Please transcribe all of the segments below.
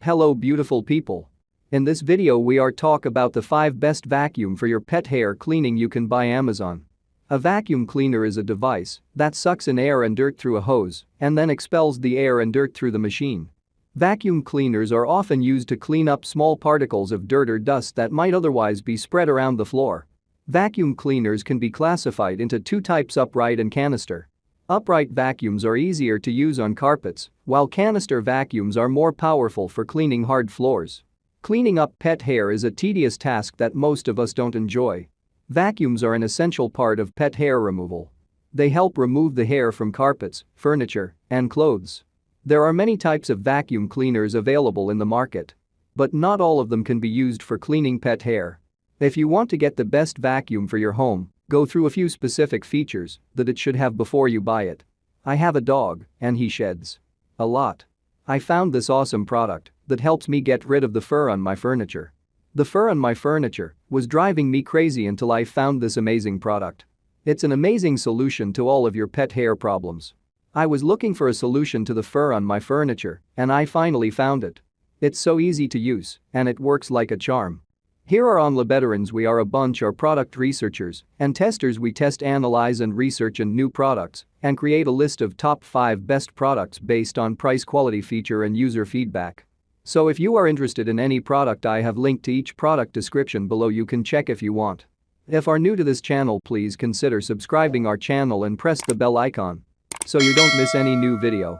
Hello beautiful people. In this video we are talk about the 5 best vacuum for your pet hair cleaning you can buy Amazon. A vacuum cleaner is a device that sucks in air and dirt through a hose and then expels the air and dirt through the machine. Vacuum cleaners are often used to clean up small particles of dirt or dust that might otherwise be spread around the floor. Vacuum cleaners can be classified into 2 types: upright and canister. Upright vacuums are easier to use on carpets, while canister vacuums are more powerful for cleaning hard floors. Cleaning up pet hair is a tedious task that most of us don't enjoy. Vacuums are an essential part of pet hair removal. They help remove the hair from carpets, furniture, and clothes. There are many types of vacuum cleaners available in the market. But not all of them can be used for cleaning pet hair. If you want to get the best vacuum for your home, go through a few specific features that it should have before you buy it. I have a dog, and he sheds a lot. I found this awesome product that helps me get rid of the fur on my furniture. The fur on my furniture was driving me crazy until I found this amazing product. It's an amazing solution to all of your pet hair problems. I was looking for a solution to the fur on my furniture, and I finally found it. It's so easy to use, and it works like a charm. Here are OnlyBetterOnes. We are a bunch of product researchers and testers. We test, analyze and research and new products and create a list of top 5 best products based on price, quality, feature and user feedback. So if you are interested in any product, I have linked to each product description below. You can check if you want. If are new to this channel, please consider subscribing our channel and press the bell icon so you don't miss any new video.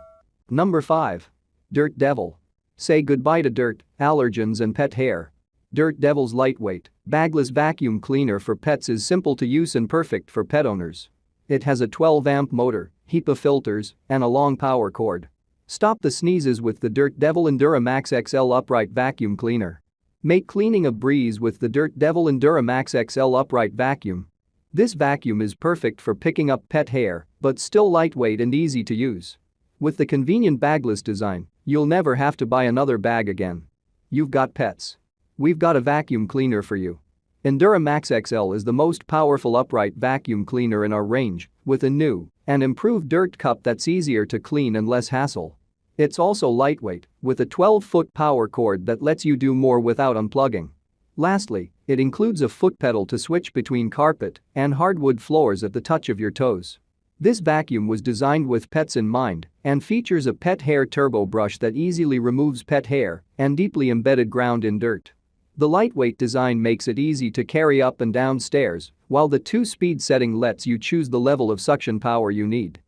Number 5. Dirt Devil. Say goodbye to dirt, allergens and pet hair. Dirt Devil's lightweight, bagless vacuum cleaner for pets is simple to use and perfect for pet owners. It has a 12-amp motor, HEPA filters, and a long power cord. Stop the sneezes with the Dirt Devil and Duramax XL Upright Vacuum Cleaner. Make cleaning a breeze with the Dirt Devil and Duramax XL Upright Vacuum. This vacuum is perfect for picking up pet hair, but still lightweight and easy to use. With the convenient bagless design, you'll never have to buy another bag again. You've got pets. We've got a vacuum cleaner for you. Duramax XL is the most powerful upright vacuum cleaner in our range, with a new and improved dirt cup that's easier to clean and less hassle. It's also lightweight, with a 12-foot power cord that lets you do more without unplugging. Lastly, it includes a foot pedal to switch between carpet and hardwood floors at the touch of your toes. This vacuum was designed with pets in mind and features a pet hair turbo brush that easily removes pet hair and deeply embedded ground in dirt. The lightweight design makes it easy to carry up and down stairs, while the 2-speed setting lets you choose the level of suction power you need.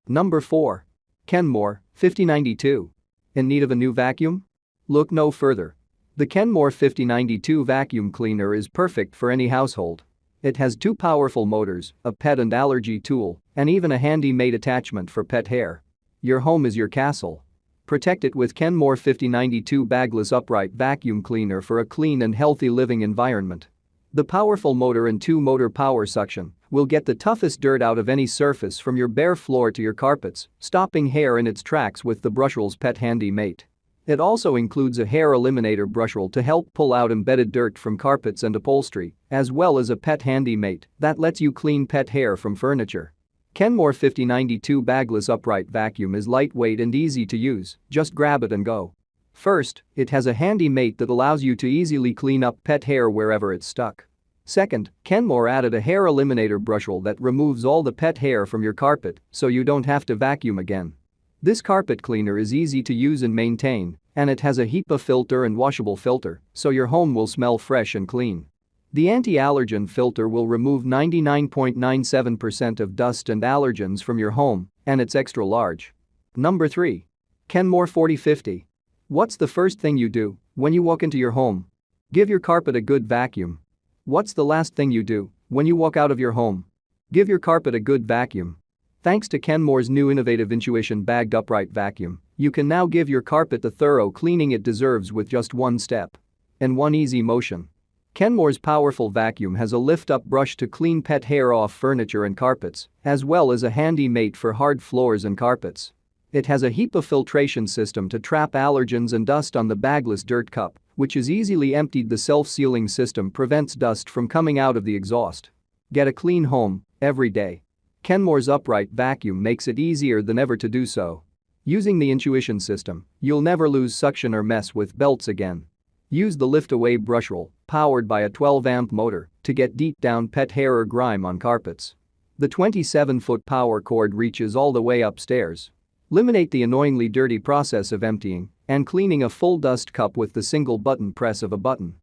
Number 4. Kenmore 5092. In need of a new vacuum? Look no further. The Kenmore 5092 vacuum cleaner is perfect for any household. It has 2 powerful motors, a pet and allergy tool, and even a handy-made attachment for pet hair. Your home is your castle. Protect it with Kenmore 5092 bagless upright vacuum cleaner for a clean and healthy living environment. The powerful motor and 2-motor power suction will get the toughest dirt out of any surface from your bare floor to your carpets, stopping hair in its tracks with the Brushroll's Pet Handy Mate. It also includes a hair eliminator brushroll to help pull out embedded dirt from carpets and upholstery, as well as a Pet Handy Mate that lets you clean pet hair from furniture. Kenmore 5092 bagless upright vacuum is lightweight and easy to use, just grab it and go. First, it has a handy mate that allows you to easily clean up pet hair wherever it's stuck. Second, Kenmore added a hair eliminator brushroll that removes all the pet hair from your carpet so you don't have to vacuum again. This carpet cleaner is easy to use and maintain, and it has a HEPA filter and washable filter, so your home will smell fresh and clean. The anti-allergen filter will remove 99.97% of dust and allergens from your home, and it's extra large. Number 3. Kenmore 4050. What's the first thing you do when you walk into your home? Give your carpet a good vacuum. What's the last thing you do when you walk out of your home? Give your carpet a good vacuum. Thanks to Kenmore's new innovative Intuition bagged upright vacuum, you can now give your carpet the thorough cleaning it deserves with just one step. In one easy motion. Kenmore's powerful vacuum has a lift-up brush to clean pet hair off furniture and carpets, as well as a handy mate for hard floors and carpets. It has a HEPA filtration system to trap allergens and dust on the bagless dirt cup, which is easily emptied. The self-sealing system prevents dust from coming out of the exhaust. Get a clean home every day. Kenmore's upright vacuum makes it easier than ever to do so. Using the intuition system, you'll never lose suction or mess with belts again. Use the lift-away brush roll, powered by a 12-amp motor, to get deep down pet hair or grime on carpets. The 27-foot power cord reaches all the way upstairs. Eliminate the annoyingly dirty process of emptying and cleaning a full dust cup with the single button press of a button.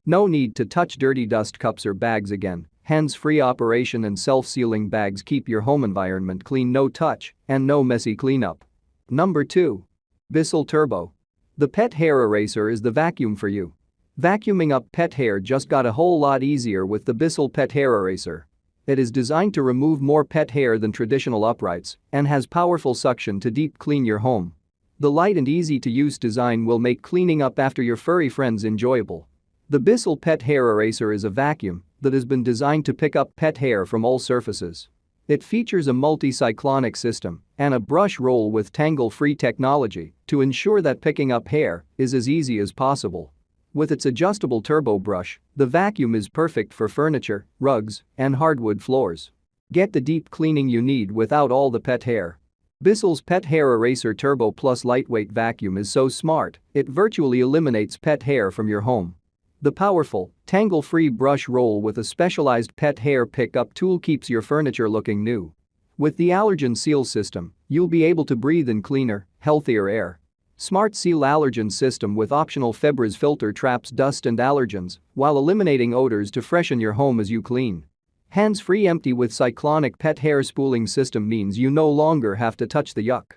No need to touch dirty dust cups or bags again. Hands-free operation and self-sealing bags keep your home environment clean, no touch and no messy cleanup. Number 2. Bissell Turbo. The pet hair eraser is the vacuum for you. Vacuuming up pet hair just got a whole lot easier with the Bissell Pet Hair Eraser. It is designed to remove more pet hair than traditional uprights and has powerful suction to deep clean your home. The light and easy-to-use design will make cleaning up after your furry friends enjoyable. The Bissell Pet Hair Eraser is a vacuum that has been designed to pick up pet hair from all surfaces. It features a multi-cyclonic system and a brush roll with tangle-free technology to ensure that picking up hair is as easy as possible. With its adjustable turbo brush, the vacuum is perfect for furniture, rugs, and hardwood floors. Get the deep cleaning you need without all the pet hair. Bissell's Pet Hair Eraser Turbo Plus lightweight vacuum is so smart, it virtually eliminates pet hair from your home. The powerful, tangle-free brush roll with a specialized pet hair pickup tool keeps your furniture looking new. With the Allergen seal system, you'll be able to breathe in cleaner, healthier air. Smart Seal Allergen system with optional Febreze filter traps dust and allergens while eliminating odors to freshen your home as you clean. Hands-free empty with cyclonic pet hair spooling system means you no longer have to touch the yuck.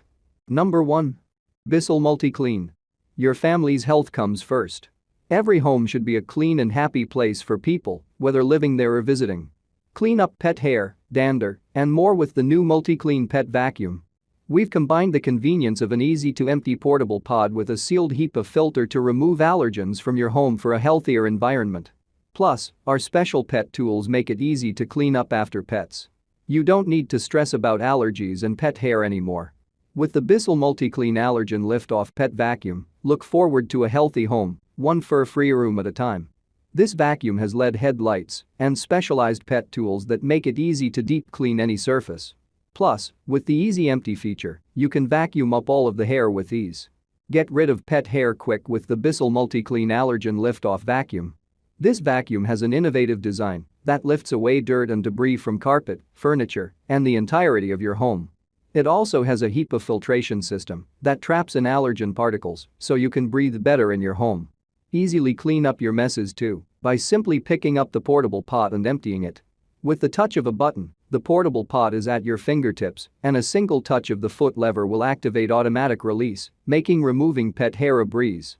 Number 1. Bissell Multi-Clean. Your family's health comes first. Every home should be a clean and happy place for people, whether living there or visiting. Clean up pet hair, dander, and more with the new Multi-Clean Pet Vacuum. We've combined the convenience of an easy-to-empty portable pod with a sealed HEPA filter to remove allergens from your home for a healthier environment. Plus, our special pet tools make it easy to clean up after pets. You don't need to stress about allergies and pet hair anymore. With the Bissell Multi-Clean Allergen Lift-Off Pet Vacuum, look forward to a healthy home, one fur-free room at a time. This vacuum has LED headlights and specialized pet tools that make it easy to deep clean any surface. Plus, with the Easy Empty feature, you can vacuum up all of the hair with ease. Get rid of pet hair quick with the Bissell Multi-Clean Allergen Lift-Off Vacuum. This vacuum has an innovative design that lifts away dirt and debris from carpet, furniture, and the entirety of your home. It also has a HEPA filtration system that traps in allergen particles so you can breathe better in your home. Easily clean up your messes too by simply picking up the portable pot and emptying it. With the touch of a button, the portable pot is at your fingertips and a single touch of the foot lever will activate automatic release, making removing pet hair a breeze.